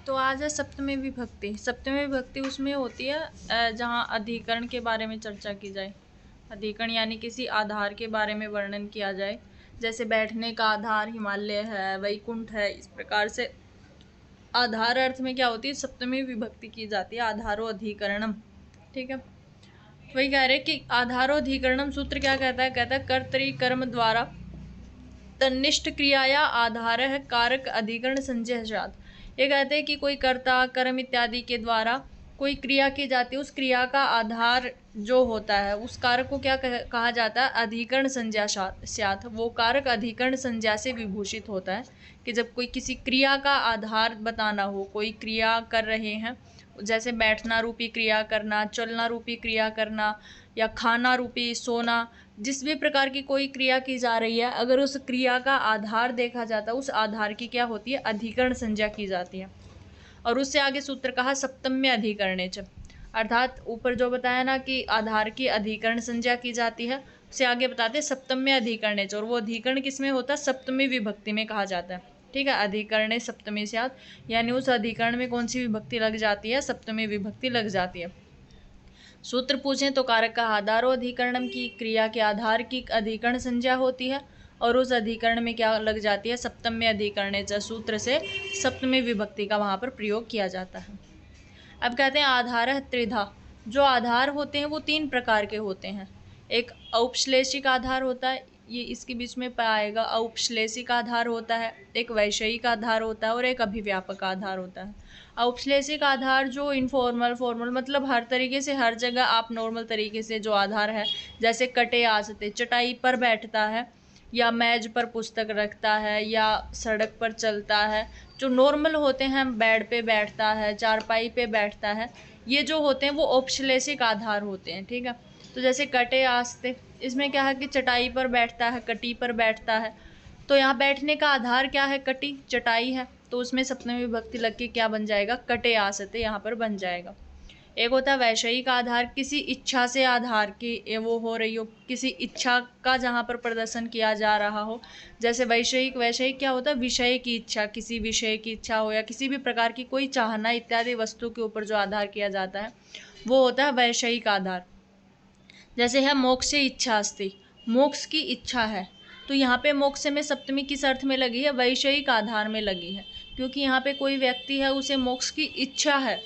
तो आज है सप्तमी विभक्ति। सप्तमी विभक्ति उसमें होती है जहाँ अधिकरण के बारे में चर्चा की जाए। अधिकरण यानी किसी आधार के बारे में वर्णन किया जाए। जैसे बैठने का आधार हिमालय है, वैकुंठ है। इस प्रकार से आधार अर्थ में क्या होती है, सप्तमी विभक्ति की जाती है, आधारो अधिकरणम। ठीक है, वही कह रहे कि आधारो अधिकरणम सूत्र क्या कहता है, कहता है कर्तरी कर्म द्वारा तन्निष्ठ क्रियाया आधार है कारक अधिकरण संजय जात। ये कहते हैं कि कोई कर्ता कर्म इत्यादि के द्वारा कोई क्रिया की जाती है, उस क्रिया का आधार जो होता है उस कारक को क्या कहा जाता है, अधिकरण संज्ञा स्यात्। वो कारक अधिकरण संज्ञा से विभूषित होता है कि जब कोई किसी क्रिया का आधार बताना हो, कोई क्रिया कर रहे हैं, जैसे बैठना रूपी क्रिया करना, चलना रूपी क्रिया करना, या खाना रूपी सोना, जिस भी प्रकार की कोई क्रिया की जा रही है, अगर उस क्रिया का आधार देखा जाता है, उस आधार की क्या होती है, अधिकरण संज्ञा की जाती है। और उससे आगे सूत्र कहा सप्तम्य अधिकरणे च, अर्थात ऊपर जो बताया ना कि आधार की अधिकरण संज्ञा की जाती है, उससे आगे बताते हैं सप्तम्य अधिकरणे च। और वो अधिकरण किसमें होता है, सप्तमी विभक्ति में कहा जाता है। ठीक है, अधिकरणे सप्तमी स्यात्, यानी उस अधिकरण में कौन सी विभक्ति लग जाती है, सप्तमी विभक्ति लग जाती है। सूत्र पूछें तो कारक का आधारो अधिकरणम की क्रिया के आधार की अधिकरण संज्ञा होती है, और उस अधिकरण में क्या लग जाती है, सप्तम्य अधिकरणे च। सूत्र से सप्तमी विभक्ति का वहाँ पर प्रयोग किया जाता है। अब कहते हैं आधार त्रिधा। जो आधार होते हैं वो तीन प्रकार के होते हैं। एक औपश्लेषिक आधार होता है, ये इसके बीच में पाएगा, औपश्लेषिक आधार होता है, एक वैषयिक आधार होता है, और एक अभिव्यापक आधार होता है। औपश्लेषिक आधार जो इनफॉर्मल फॉर्मल, मतलब हर तरीके से हर जगह आप नॉर्मल तरीके से जो आधार है, जैसे कटे आसते, चटाई पर बैठता है, या मेज पर पुस्तक रखता है, या सड़क पर चलता है, जो नॉर्मल होते हैं, बेड पे बैठता है, चारपाई पे बैठता है, ये जो होते हैं वो औपश्लेषिक आधार होते हैं। ठीक है, तो जैसे कटे आस्ते, इसमें क्या है कि चटाई पर बैठता है, कटी पर बैठता है, तो यहाँ बैठने का आधार क्या है, कटी चटाई है, तो उसमें सप्तमी विभक्ति लग के क्या बन जाएगा, कटे आसते यहाँ पर बन जाएगा। एक होता है वैषयिक आधार, किसी इच्छा से आधार की वो हो रही हो, किसी इच्छा का जहाँ पर प्रदर्शन किया जा रहा हो। जैसे वैषयिक क्या होता है, विषय की इच्छा, किसी विषय की इच्छा हो, या किसी भी प्रकार की कोई चाहना इत्यादि वस्तु के ऊपर जो आधार किया जाता है वो होता है वैषयिक आधार। जैसे है मोक्ष इच्छा अस्ति, मोक्ष की इच्छा है, तो यहाँ पे मोक्ष में सप्तमी किस अर्थ में लगी है, वैषयिक आधार में लगी है, क्योंकि यहाँ पे कोई व्यक्ति है, उसे मोक्ष की इच्छा है।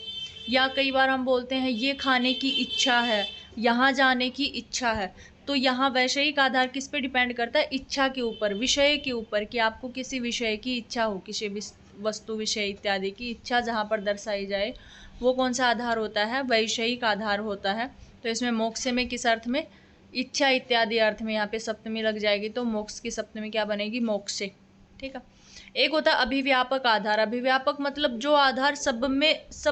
या कई बार हम बोलते हैं ये खाने की इच्छा है, यहाँ जाने की इच्छा है, तो यहाँ वैषयिक आधार किस पे डिपेंड करता है, इच्छा के ऊपर, विषय के ऊपर, कि आपको किसी विषय की इच्छा हो, किसी वस्तु विषय इत्यादि की इच्छा जहाँ पर दर्शाई जाए, वो कौन सा आधार होता है, वैषयिक आधार होता है। तो इसमें मोक्ष में किस अर्थ में, इच्छा इत्यादि अर्थ में यहाँ पे सप्तमी लग जाएगी, तो मोक्ष की सप्तमी क्या बनेगी, मोक्षे। ठीक है, एक होता है अभिव्यापक आधार। अभिव्यापक मतलब जो आधार सब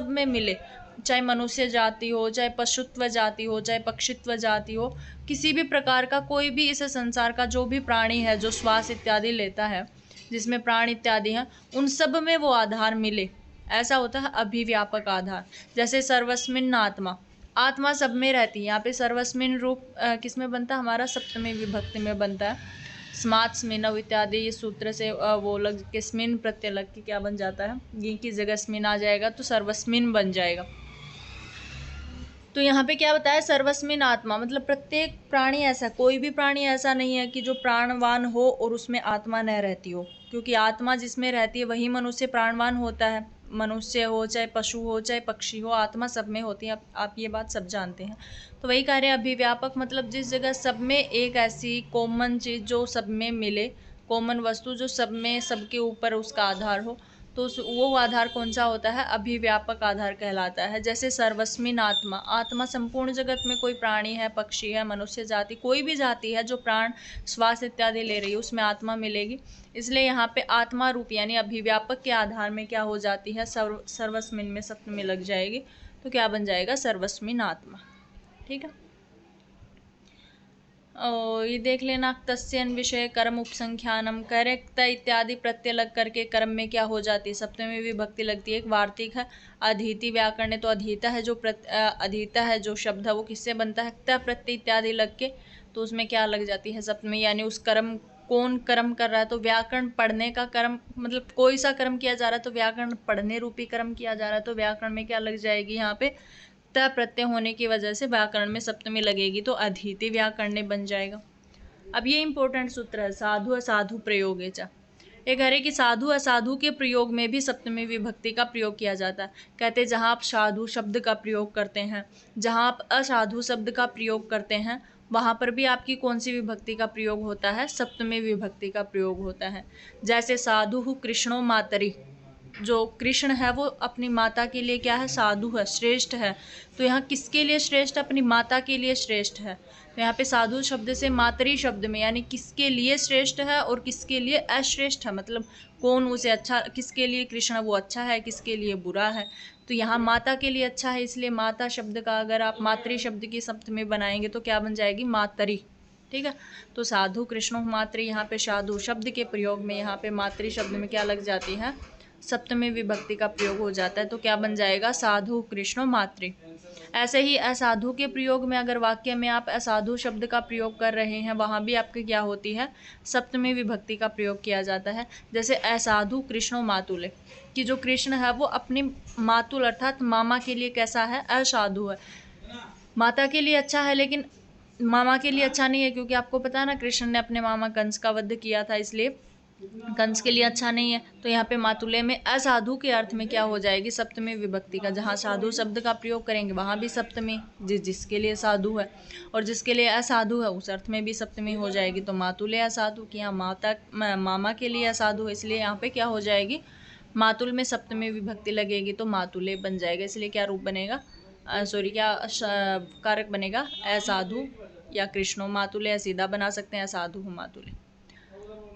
में मिले, चाहे मनुष्य जाति हो, चाहे पशुत्व जाति हो, चाहे पक्षित्व जाति हो, किसी भी प्रकार का कोई भी इस संसार का जो भी प्राणी है, जो श्वास इत्यादि लेता है, जिसमें प्राण इत्यादि हैं, उन सब में वो आधार मिले, ऐसा होता है अभिव्यापक आधार। जैसे सर्वस्मिन आत्मा, आत्मा सब में रहती है, यहाँ पे सर्वस्मिन रूप किस में बनता है, हमारा सप्तमी विभक्ति में बनता है, स्मात् स्मिनव इत्यादि ये सूत्र से वो लग के स्मिन प्रत्यय लग के क्या बन जाता है, ये की जगह स्मिन आ जाएगा, तो सर्वस्मिन बन जाएगा। तो यहाँ पे क्या बताया, सर्वस्मिन आत्मा, मतलब प्रत्येक प्राणी ऐसा, कोई भी प्राणी ऐसा नहीं है कि जो प्राणवान हो और उसमें आत्मा न रहती हो, क्योंकि आत्मा जिसमें रहती है वही मनुष्य प्राणवान होता है। मनुष्य हो, चाहे पशु हो, चाहे पक्षी हो, आत्मा सब में होती है, आप ये बात सब जानते हैं। तो वही कह रहे हैं अभिव्यापक, मतलब जिस जगह सब में एक ऐसी कॉमन चीज़ जो सब में मिले, कॉमन वस्तु जो सब में, सबके ऊपर उसका आधार हो, तो वो आधार कौन सा होता है, अभिव्यापक आधार कहलाता है। जैसे सर्वस्मिन आत्मा, आत्मा संपूर्ण जगत में कोई प्राणी है, पक्षी है, मनुष्य जाति, कोई भी जाति है जो प्राण श्वास इत्यादि ले रही है, उसमें आत्मा मिलेगी। इसलिए यहाँ पे आत्मा रूप यानी अभिव्यापक के आधार में क्या हो जाती है, सर्वस्मिन में सप्तमी लग जाएगी, तो क्या बन जाएगा, सर्वस्मिन आत्मा। ठीक है, ये देख लेना, तस्यन विषय कर्म उपसंख्यानम, करेक्ट इत्यादि प्रत्यय लग करके कर्म में क्या हो जाती है, सप्तमी विभक्ति लगती है। एक वार्तिक है अधीति व्याकरण है, तो अधीता है जो अधीता है जो शब्द है वो किससे बनता है, क्ता प्रत्यय इत्यादि लग के, तो उसमें क्या लग जाती है, सप्तमी, यानी उस कर्म कौन कर्म कर रहा है, तो व्याकरण पढ़ने का कर्म, मतलब कोई सा कर्म किया जा रहा है तो व्याकरण पढ़ने रूपी कर्म किया जा रहा है, तो व्याकरण में क्या लग जाएगी, यहाँ पे त प्रत्यय होने की वजह से व्याकरण में सप्तमी लगेगी, तो अधीति व्याकरणे बन जाएगा। अब ये इंपॉर्टेंट सूत्र है, साधु असाधु प्रयोगे च। ये कह रहे कि साधु असाधु के प्रयोग में भी सप्तमी विभक्ति का प्रयोग किया जाता है। कहते जहाँ आप साधु शब्द का प्रयोग करते हैं, जहाँ आप असाधु शब्द का प्रयोग करते हैं, वहाँ पर भी आपकी कौन सी विभक्ति का प्रयोग होता है, सप्तमी विभक्ति का प्रयोग होता है। जैसे साधु कृष्णो मातरि, जो कृष्ण है वो अपनी माता के लिए क्या है, साधु है, श्रेष्ठ है। तो यहाँ किसके लिए श्रेष्ठ, अपनी माता के लिए श्रेष्ठ है। तो यहाँ पे साधु शब्द से मातरी शब्द में यानी किसके लिए श्रेष्ठ है और किसके लिए अश्रेष्ठ है, मतलब कौन उसे अच्छा, किसके लिए कृष्ण वो अच्छा है, किसके लिए बुरा है। तो यहाँ माता के लिए अच्छा है, इसलिए माता शब्द का अगर आप मातृ शब्द की सप्तमी बनाएंगे तो क्या बन जाएगी, मातरी। ठीक है, तो साधु कृष्णो मातृ, यहाँ पे साधु शब्द के प्रयोग में यहाँ पे मातृ शब्द में क्या लग जाती है, सप्तमी विभक्ति का प्रयोग हो जाता है, तो क्या बन जाएगा, साधु कृष्णो मातृ। ऐसे ही असाधु के प्रयोग में अगर वाक्य में आप असाधु शब्द का प्रयोग कर रहे हैं, वहाँ भी आपकी क्या होती है, सप्तमी विभक्ति का प्रयोग किया जाता है। जैसे असाधु कृष्णो मातुले, कि जो कृष्ण है वो अपनी मातुल अर्थात मामा के लिए कैसा है, असाधु है। माता के लिए अच्छा है लेकिन मामा के लिए अच्छा नहीं है, क्योंकि आपको पता है ना कृष्ण ने अपने मामा कंस का वध किया था, इसलिए कंस के लिए अच्छा नहीं है। तो यहाँ पे मातुले में असाधु के अर्थ में क्या हो जाएगी, सप्तमी विभक्ति का, जहाँ साधु शब्द का प्रयोग करेंगे वहाँ भी सप्तमी, जिसके लिए साधु है, और जिसके लिए असाधु है उस अर्थ में भी सप्तमी हो जाएगी। तो मातुले असाधु की, यहाँ मामा के लिए असाधु है, इसलिए यहाँ पे क्या हो जाएगी, मातुल में सप्तमी विभक्ति लगेगी तो मातुले बन जाएगा। इसलिए क्या रूप बनेगा, क्या कारक बनेगा, असाधु या कृष्णो मातुले, या सीधा बना सकते हैं असाधु मातुले।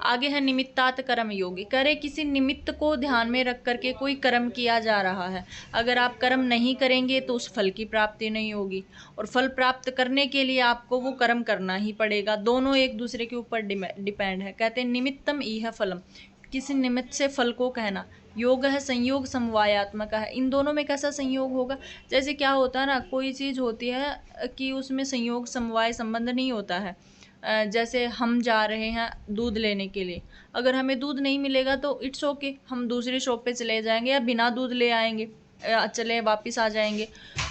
आगे है निमित्तात कर्म योगी, करे किसी निमित्त को ध्यान में रख करके कोई कर्म किया जा रहा है। अगर आप कर्म नहीं करेंगे तो उस फल की प्राप्ति नहीं होगी, और फल प्राप्त करने के लिए आपको वो कर्म करना ही पड़ेगा। दोनों एक दूसरे के ऊपर डिपेंड है। कहते हैं निमित्तम इह फलम, किसी निमित्त से फल को कहना। योग है संयोग समवायात्मक है, इन दोनों में कैसा संयोग होगा, जैसे क्या होता है ना, कोई चीज़ होती है कि उसमें संयोग समवाय संबंध नहीं होता है। जैसे हम जा रहे हैं दूध लेने के लिए, अगर हमें दूध नहीं मिलेगा तो इट्स ओके, हम दूसरी शॉप पे चले जाएंगे या बिना दूध ले आएंगे, चले वापस आ जाएंगे,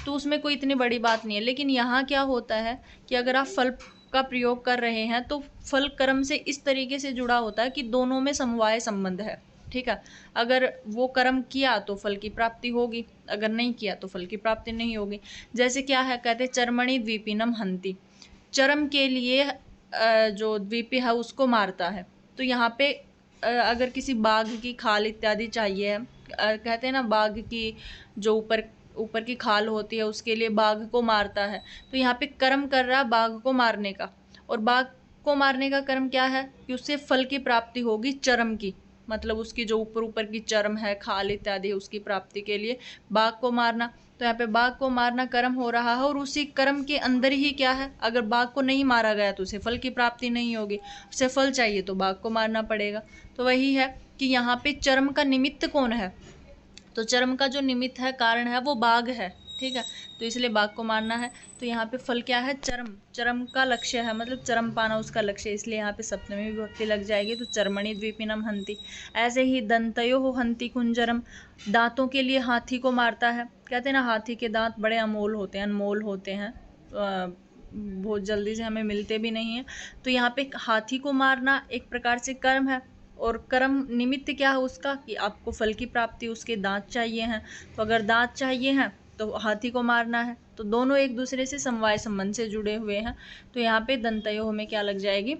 तो उसमें कोई इतनी बड़ी बात नहीं है। लेकिन यहाँ क्या होता है कि अगर आप फल का प्रयोग कर रहे हैं तो फल कर्म से इस तरीके से जुड़ा होता है कि दोनों में समवाय संबंध है। ठीक है, अगर वो कर्म किया तो फल की प्राप्ति होगी, अगर नहीं किया तो फल की प्राप्ति नहीं होगी। जैसे क्या है, कहते चर्मणि द्वीपिनम हंति, चरम के लिए जो द्वीपी है उसको मारता है। तो यहाँ पे अगर किसी बाघ की खाल इत्यादि चाहिए, कहते हैं ना बाघ की जो ऊपर की खाल होती है उसके लिए बाघ को मारता है, तो यहाँ पे कर्म कर रहा है बाघ को मारने का, और बाघ को मारने का कर्म क्या है कि उससे फल की प्राप्ति होगी चरम की, मतलब उसकी जो ऊपर की चर्म है, खाल इत्यादि, उसकी प्राप्ति के लिए बाघ को मारना। तो यहाँ पे बाघ को मारना कर्म हो रहा है, और उसी कर्म के अंदर ही क्या है, अगर बाघ को नहीं मारा गया तो उसे फल की प्राप्ति नहीं होगी, उसे फल चाहिए तो बाघ को मारना पड़ेगा। तो वही है कि यहाँ पे चर्म का निमित्त कौन है, तो चर्म का जो निमित्त है, कारण है, वो बाघ है। ठीक है, तो इसलिए बाघ को मारना है। तो यहाँ पे फल क्या है, चरम का लक्ष्य है, मतलब चरम पाना उसका लक्ष्य है, इसलिए यहाँ पे सप्तमी विभक्ति लग जाएगी। तो चर्मणि द्वीपिनम हंति। ऐसे ही दंतयो हो हंति कुंजरम, दांतों के लिए हाथी को मारता है। कहते हैं ना हाथी के दांत बड़े अमोल होते हैं, अनमोल होते हैं, बहुत जल्दी से हमें मिलते भी नहीं हैं। तो यहाँ पे हाथी को मारना एक प्रकार से कर्म है, और कर्म निमित्त क्या है उसका, कि आपको फल की प्राप्ति, उसके दांत चाहिए हैं। तो अगर दांत चाहिए हैं तो हाथी को मारना है, तो दोनों एक दूसरे से समवाय संबंध से जुड़े हुए हैं। तो यहाँ पे दंतयो में क्या लग जाएगी,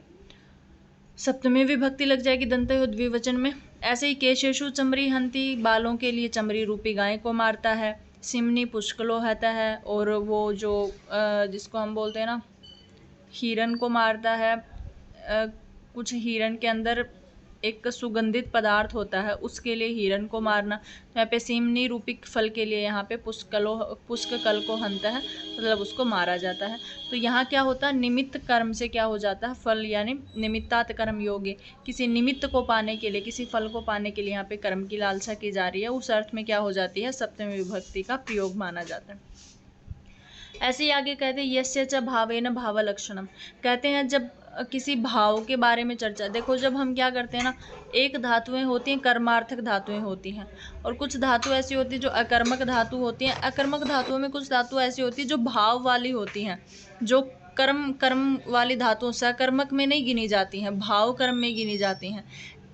सप्तमी विभक्ति लग जाएगी दंतयो द्विवचन में। ऐसे ही केशेषु चमरी हंति, बालों के लिए चमरी रूपी गाय को मारता है। सिमनी पुष्कलो होता है, और वो जो जिसको हम बोलते हैं ना हिरन को मारता है। कुछ हिरन के अंदर एक सुगंधित पदार्थ होता है, उसके लिए हिरन को मारना। तो यहाँ पे सिमनी रूपी फल के लिए यहाँ पे पुष्ककल को हंता है, मतलब उसको मारा जाता है। तो यहाँ क्या होता है, निमित्त कर्म से क्या हो जाता है, फल, यानी निमित्तात कर्म योगे, किसी निमित्त को पाने के लिए, किसी फल को पाने के लिए यहाँ पे कर्म की लालसा की जा रही है, उस अर्थ में क्या हो जाती है, सप्तमी विभक्ति का प्रयोग माना जाता है। ऐसे ही आगे कहते हैं यस्य च भावेन भावलक्षणम, कहते हैं जब किसी भाव के बारे में चर्चा, देखो जब हम क्या करते हैं ना, एक धातुएं होती हैं कर्मार्थक धातुएं होती हैं, और कुछ धातु ऐसी होती है जो अकर्मक धातु होती हैं। अकर्मक धातुओं में कुछ धातु ऐसी होती है जो भाव वाली होती हैं, जो कर्म वाली धातुओं सकर्मक में नहीं गिनी जाती हैं, भाव कर्म में गिनी जाती हैं।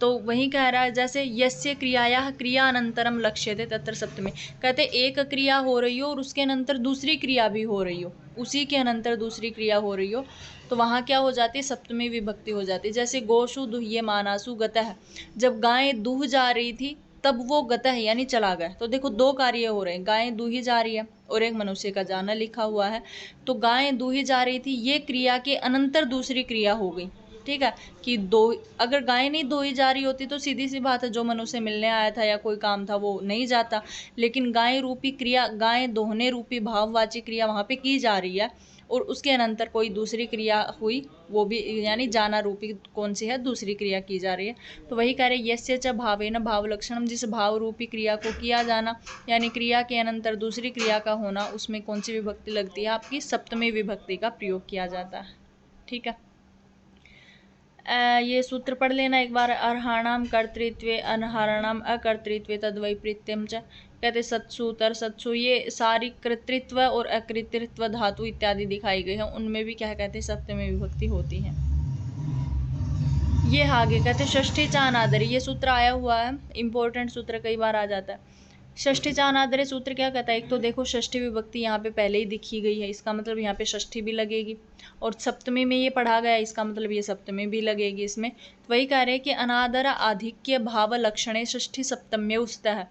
तो वही कह रहा है जैसे यस्य क्रियाया क्रिया अनंतरम लक्ष्यते तत्र सप्तमी, कहते एक क्रिया हो रही हो और उसके अनंतर दूसरी क्रिया भी हो रही हो, उसी के अनंतर दूसरी क्रिया हो रही हो, तो वहाँ क्या हो जाती है, सप्तमी विभक्ति हो जाती है। जैसे गोशु दुह्यमानासु गतः, जब गाय दूह जा रही थी तब वो गतः यानी चला गया, तो देखो दो कार्य हो रहे हैं, गाय दूही जा रही है और एक मनुष्य का जाना लिखा हुआ है, तो गाय दूही जा रही थी, ये क्रिया के अनंतर दूसरी क्रिया हो गई। ठीक है कि दो, अगर गाय नहीं धोई जा रही होती तो सीधी सी बात है जो मनुष्य मिलने आया था या कोई काम था वो नहीं जाता, लेकिन गाय रूपी क्रिया, गाय दोहने रूपी भाववाची क्रिया वहाँ पे की जा रही है, और उसके अनंतर कोई दूसरी क्रिया हुई, वो भी यानी जाना रूपी कौन सी है, दूसरी क्रिया की जा रही है। तो वही कह रहे यस्य च भावेन भाव लक्षणम, जिस भाव रूपी क्रिया को किया जाना यानी क्रिया के अनंतर दूसरी क्रिया का होना, उसमें कौन सी विभक्ति लगती है, आपकी सप्तमी विभक्ति का प्रयोग किया जाता है। ठीक है, ये सूत्र पढ़ लेना एक बार। अर्हाणाम कर्तृत्वे अनहाराणाम अकर्तृत्वे तद्वैपरीत्यम च, कहते सत्सु तर सत्सु, ये सारी कर्तृत्व और अकृतृत्व धातु इत्यादि दिखाई गई है, उनमें भी क्या कहते हैं सप्तमी विभक्ति होती है। ये आगे कहते षष्ठी चानादरी, ये सूत्र आया हुआ है, इंपॉर्टेंट सूत्र कई बार आ जाता है। षष्ठी चानादरे सूत्र क्या कहता है, एक तो देखो षष्ठी विभक्ति यहाँ पे पहले ही दिखी गई है, इसका मतलब यहाँ पे षष्ठी भी लगेगी, और सप्तमी में ये पढ़ा गया इसका मतलब ये सप्तमी भी लगेगी इसमें। तो वही कह रहे हैं कि अनादर आधिक्य भाव लक्षणे षष्ठी सप्तम्य उस्तः है,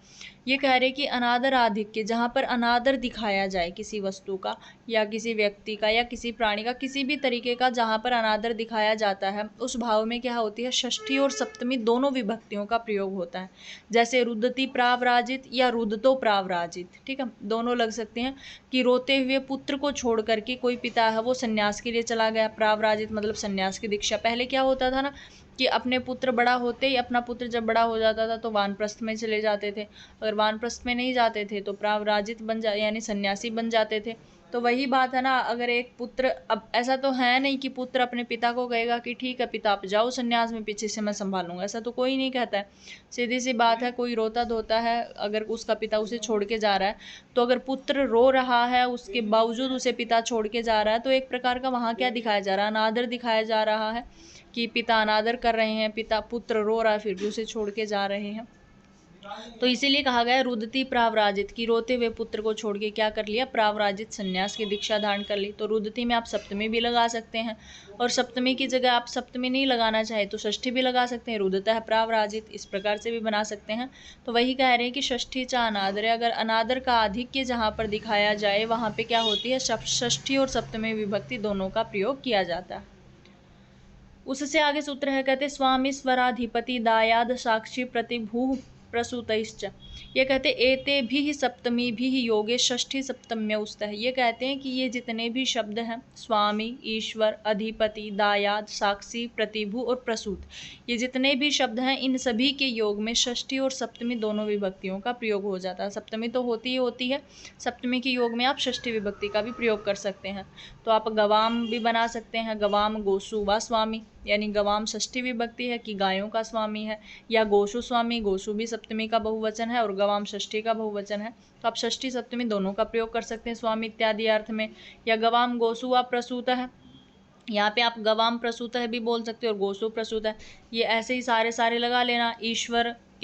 ये कह रहे कि अनादर आधिक्य, जहाँ पर अनादर दिखाया जाए किसी वस्तु का या किसी व्यक्ति का या किसी प्राणी का, किसी भी तरीके का जहाँ पर अनादर दिखाया जाता है, उस भाव में क्या होती है, षष्ठी और सप्तमी दोनों विभक्तियों का प्रयोग होता है। जैसे रुदती प्रावराजित या रुदतो प्रावराजित, ठीक है, दोनों लग सकते हैं कि रोते हुए पुत्र को छोड़ करके कोई पिता है वो संन्यास के लिए चला गया, प्रावराजित मतलब संन्यास की दीक्षा। पहले क्या होता था ना कि अपने पुत्र बड़ा होते ही, अपना पुत्र जब बड़ा हो जाता था तो वानप्रस्थ में चले जाते थे, अगर वानप्रस्थ में नहीं जाते थे तो प्रावराजित बन जा यानी सन्यासी बन जाते थे। तो वही बात है ना, अगर एक पुत्र, अब ऐसा तो है नहीं कि पुत्र अपने पिता को कहेगा कि ठीक है पिता आप जाओ संन्यास में, पीछे से मैं संभालूंगा, ऐसा तो कोई नहीं कहता है। सीधी सी बात है, कोई रोता धोता है, अगर उसका पिता उसे छोड़ के जा रहा है, तो अगर पुत्र रो रहा है उसके बावजूद उसे पिता छोड़ के जा रहा है, तो एक प्रकार का वहाँ क्या दिखाया जा रहा है, अनादर दिखाया जा रहा है कि पिता अनादर कर रहे हैं, पिता पुत्र रो रहा है फिर भी उसे छोड़ के जा रहे हैं। तो इसीलिए कहा गया रुदती प्रावराजित, की रोते हुए पुत्र को छोड़ के क्या कर लिया, प्रावराजित संन्यास की दीक्षा धारण कर ली। तो रुदती में आप सप्तमी भी लगा सकते हैं, और सप्तमी की जगह आप सप्तमी नहीं लगाना चाहे तो षष्ठी भी लगा सकते हैं, रुदता है प्रावराजित, इस प्रकार से भी बना सकते हैं। तो वही कह रहे हैं कि षष्ठी चा अनादर, अगर अनादर का आधिक्य जहाँ पर दिखाया जाए वहाँ पे क्या होती है, षष्ठी और सप्तमी विभक्ति दोनों का प्रयोग किया जाता है। उससे आगे सूत्र है, कहते स्वामी स्वराधिपति दायाद साक्षी प्रतिभू प्रसूतश्च, ये कहते एते भी सप्तमी भी योगे षष्ठी सप्तम्य उस्तः, ये कहते हैं कि ये जितने भी शब्द हैं स्वामी, ईश्वर, अधिपति, दायाद, साक्षी, प्रतिभू और प्रसूत, ये जितने भी शब्द हैं इन सभी के योग में षष्ठी और सप्तमी दोनों विभक्तियों का प्रयोग हो जाता है। सप्तमी तो होती ही होती है, सप्तमी के योग में आप षष्ठी विभक्ति का भी प्रयोग कर सकते हैं। तो आप गवाम भी बना सकते हैं, गवाम गोसु व स्वामी, यानी गवाम षष्ठी विभक्ति है कि गायों का स्वामी है, या गोशु स्वामी, गोशु भी सप्तमी का बहुवचन है और गवाम षष्ठी का बहुवचन है, तो आप षष्ठी सप्तमी दोनों का प्रयोग कर सकते हैं स्वामी इत्यादि अर्थ में। या गवाम गोसु व प्रसूत है, यहाँ पे आप गवाम प्रसूत है भी बोल सकते हो और गोसु प्रसूत है, ये ऐसे ही सारे लगा लेना।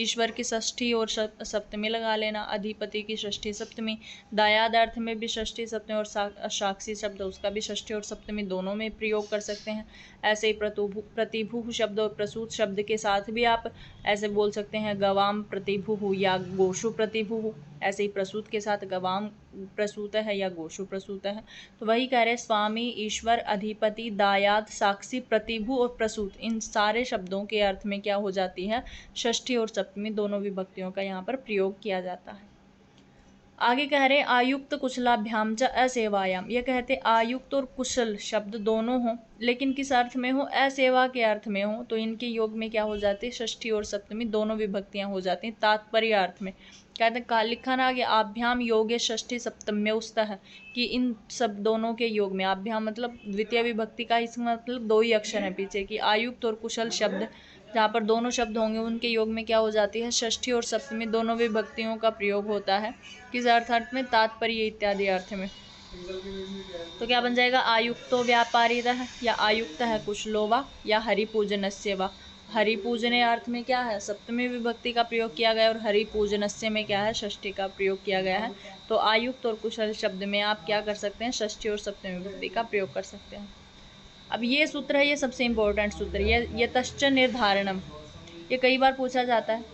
ईश्वर की षष्ठी और सप्तमी लगा लेना, अधिपति की षष्ठी सप्तमी, दायाद अर्थ में भी षष्ठी सप्तमी, और साक्षी शब्द उसका भी षष्ठी और सप्तमी दोनों में प्रयोग कर सकते हैं। ऐसे ही प्रतिभू शब्द और प्रसूत शब्द के साथ भी आप ऐसे बोल सकते हैं, गवाम प्रतिभू या गोशु प्रतिभू, ऐसे ही प्रसूत के साथ गवाम प्रसूत है या गोशु प्रसूत है। तो वही कह रहे स्वामी, ईश्वर, अधिपति, दायाद, साक्षी, प्रतिभू और प्रसूत, इन सारे शब्दों के अर्थ में क्या हो जाती है, षष्ठी और सप्तमी दोनों विभक्तियों का यहाँ पर प्रयोग किया जाता है। आगे कह रहे आयुक्त कुशलाभ्याम च असेवायाम, ये कहते आयुक्त और कुशल शब्द दोनों हों लेकिन किस अर्थ में हो, असेवा के अर्थ में हो, तो इनके योग में क्या हो जाती है, षष्ठी और सप्तमी दोनों विभक्तियां हो जाती हैं तात्पर्य अर्थ में, कहते हैं लिखा ना आगे आभ्याम योगे षष्ठी सप्तम्य उस्तः, कि इन सब दोनों के योग में, आभ्याम मतलब द्वितीय विभक्ति का, इसका मतलब दो ही अक्षर हैं पीछे की, आयुक्त और कुशल शब्द, जहाँ पर दोनों शब्द होंगे उनके योग में क्या हो जाती है, षष्ठी और सप्तमी दोनों विभक्तियों का प्रयोग होता है। किस अर्थ में, तात्पर्य इत्यादि अर्थ में। तो क्या बन जाएगा, आयुक्तो व्यापारितः, या आयुक्त है कुशलो वा, या हरिपूजनस्य वा। हरिपूजने अर्थ में क्या है, सप्तमी विभक्ति का प्रयोग किया गया, और हरिपूजनस्य में क्या है, षष्ठी का प्रयोग किया गया है। तो आयुक्त और कुशल शब्द में आप क्या कर सकते हैं, षष्ठी और सप्तमी विभक्ति का प्रयोग कर सकते हैं। अब ये सूत्र है, ये सबसे इंपॉर्टेंट सूत्र, ये तश्च निर्धारणम, ये कई बार पूछा जाता है।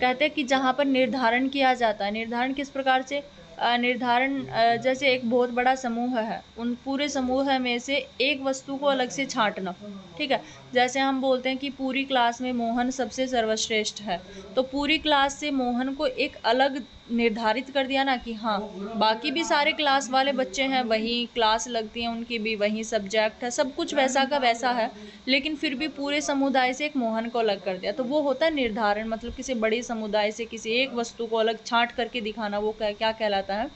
कहते हैं कि जहाँ पर निर्धारण किया जाता है, निर्धारण किस प्रकार से, निर्धारण जैसे एक बहुत बड़ा समूह है, उन पूरे समूह में से एक वस्तु को अलग से छांटना, ठीक है। जैसे हम बोलते हैं कि पूरी क्लास में मोहन सबसे सर्वश्रेष्ठ है, तो पूरी क्लास से मोहन को एक अलग निर्धारित कर दिया ना, कि हाँ बाकी भी सारे क्लास वाले बच्चे हैं, वही क्लास लगती है उनकी भी, वही सब्जेक्ट है, सब कुछ वैसा का वैसा है, लेकिन फिर भी पूरे समुदाय से एक मोहन को अलग कर दिया, तो वो होता है निर्धारण। मतलब किसी बड़े समुदाय से किसी एक वस्तु को अलग छांट करके दिखाना, वो क्या कहलाता है,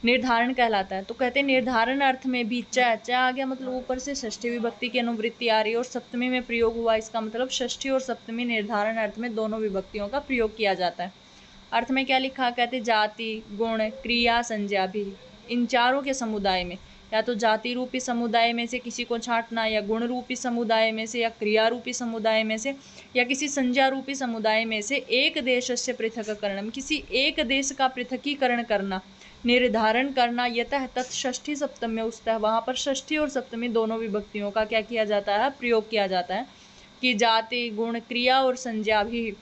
निर्धारण कहलाता है। तो कहते हैं निर्धारण अर्थ में भी च आ गया, मतलब ऊपर से षष्ठी विभक्ति की अनुवृत्ति आ रही है और सप्तमी में प्रयोग हुआ, इसका मतलब षष्ठी और सप्तमी निर्धारण अर्थ में दोनों विभक्तियों का प्रयोग किया जाता है। अर्थ में क्या लिखा, कहते जाति गुण क्रिया संज्ञा भी, इन चारों के समुदाय में, या तो जाति रूपी समुदाय में से किसी को छांटना, या गुण रूपी समुदाय में से, या क्रिया रूपी समुदाय में से, या किसी संज्ञा रूपी समुदाय में से एक देशस्य पृथक्करणम, किसी एक देश का पृथकीकरण करना, निर्धारण करना, यतः तत्षष्ठी सप्तम्य उस्तः, वहाँ पर षष्ठी और सप्तमी दोनों विभक्तियों का क्या किया जाता है, प्रयोग किया जाता है। कि जाति गुण क्रिया और संज्ञा भी,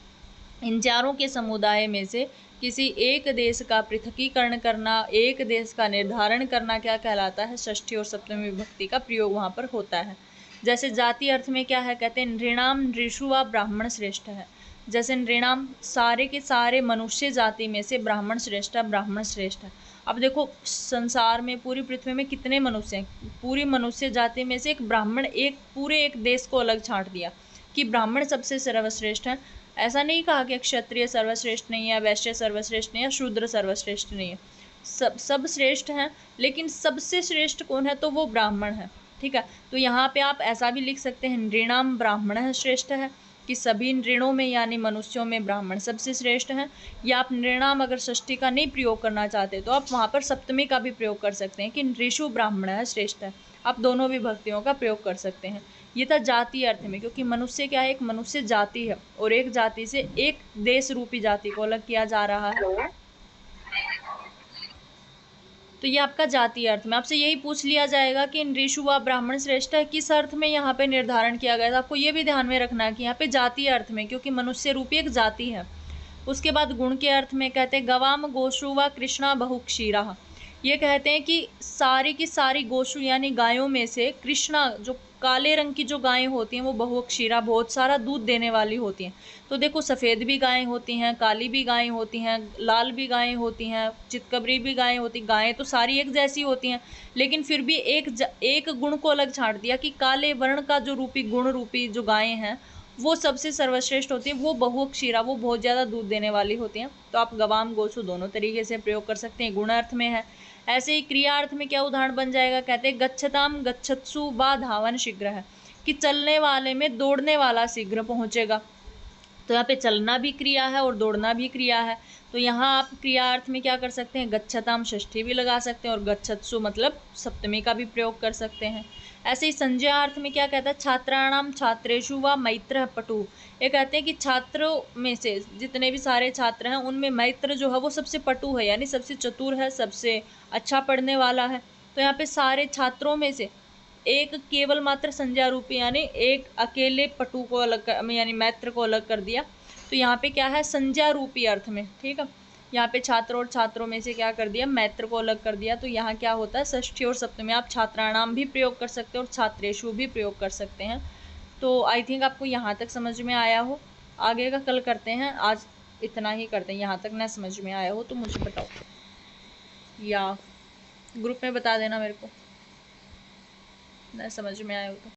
इन चारों के समुदाय में से किसी एक देश का पृथकीकरण करना, एक देश का निर्धारण करना क्या कहलाता है, षष्ठी और सप्तमी विभक्ति का प्रयोग वहाँ पर होता है। जैसे जाति अर्थ में क्या है, कहते हैं नृणाम नृषु व ब्राह्मण श्रेष्ठ है। जैसे नृणाम सारे के सारे मनुष्य जाति में से ब्राह्मण श्रेष्ठ है, ब्राह्मण श्रेष्ठ है। अब देखो संसार में, पूरी पृथ्वी में कितने मनुष्य हैं, पूरी मनुष्य जाति में से एक ब्राह्मण, एक पूरे एक देश को अलग छांट दिया कि ब्राह्मण सबसे सर्वश्रेष्ठ है। ऐसा नहीं कहा कि क्षत्रिय सर्वश्रेष्ठ नहीं है, वैश्य सर्वश्रेष्ठ नहीं है, शूद्र सर्वश्रेष्ठ नहीं है, सब श्रेष्ठ हैं, लेकिन सबसे श्रेष्ठ कौन है, तो वो ब्राह्मण है, ठीक है। तो यहाँ पे आप ऐसा भी लिख सकते हैं नृणाम ब्राह्मण श्रेष्ठ है, कि सभी नृणों में यानी मनुष्यों में ब्राह्मण सबसे श्रेष्ठ हैं। या आप नृणाम अगर षष्ठी का नहीं प्रयोग करना चाहते तो आप वहाँ पर सप्तमी का भी प्रयोग कर सकते हैं कि नृषु ब्राह्मण है श्रेष्ठ है, आप दोनों विभक्तियों का प्रयोग कर सकते हैं। ये था जाति अर्थ में, क्योंकि मनुष्य क्या है, एक मनुष्य जाति है और एक जाति से एक देश रूपी जाति को अलग किया जा रहा है। तो ये आपका जाति अर्थ में, आपसे यही पूछ लिया जाएगा कि नृषु व ब्राह्मण श्रेष्ठ है, किस अर्थ में यहाँ पे निर्धारण किया गया था। आपको ये भी ध्यान में रखना है कि यहाँ पे जाति अर्थ में, क्योंकि मनुष्य रूपी एक जाति है। उसके बाद गुण के अर्थ में कहते हैं गवाम गोशु व कृष्णा बहुक्षीरा, ये कहते हैं कि सारी की सारी गोशु यानी गायों में से कृष्णा, जो काले रंग की जो गायें होती हैं वो बहुक्षीरा, बहुत सारा दूध देने वाली होती हैं। तो देखो सफ़ेद भी गायें होती हैं, काली भी गायें होती हैं, लाल भी गायें होती हैं, चितकबरी भी गायें होती, गायें तो सारी एक जैसी होती हैं, लेकिन फिर भी एक गुण को अलग छांट दिया कि काले वर्ण का जो रूपी गुण रूपी जो गायें हैं वो सबसे सर्वश्रेष्ठ होती है, वो बहुक्षीरा, वो बहुत ज़्यादा दूध देने वाली होती हैं। तो आप गवाम गोसु दोनों तरीके से प्रयोग कर सकते हैं, गुण अर्थ में है। ऐसे ही क्रिया अर्थ में क्या उदाहरण बन जाएगा, कहते हैं गच्छताम गच्छत्सु वा धावन शीघ्र है, कि चलने वाले में दौड़ने वाला शीघ्र पहुँचेगा। तो यहाँ पे चलना भी क्रिया है और दौड़ना भी क्रिया है। तो यहाँ आप क्रिया अर्थ में क्या कर सकते हैं, गच्छताम षष्ठी भी लगा सकते हैं और गच्छत्सु मतलब सप्तमी का भी प्रयोग कर सकते हैं। ऐसे ही संज्ञा अर्थ में क्या कहता है, छात्राणाम छात्रेषु व मैत्र पटु, ये कहते हैं कि छात्रों में से जितने भी सारे छात्र हैं उनमें मैत्र जो है वो सबसे पटु है, यानी सबसे चतुर है, सबसे अच्छा पढ़ने वाला है। तो यहाँ पे सारे छात्रों में से एक केवल मात्र संज्ञा रूपी यानी एक अकेले पटु को अलग यानी मैत्र को अलग कर दिया। तो यहाँ पे क्या है, संज्ञा रूपी अर्थ में, ठीक है, यहाँ पे छात्र और छात्रों में से क्या कर दिया, मैत्र को अलग कर दिया। तो यहाँ क्या होता है, षष्ठी और सप्तमी आप छात्राणाम भी प्रयोग कर सकते हैं और छात्रेषु भी प्रयोग कर सकते हैं। तो आई थिंक आपको यहाँ तक समझ में आया हो, आगे का कल करते हैं, आज इतना ही करते हैं। यहाँ तक ना समझ में आया हो तो मुझे बताओ या ग्रुप में बता देना मेरे को, ना समझ में आया हो तो।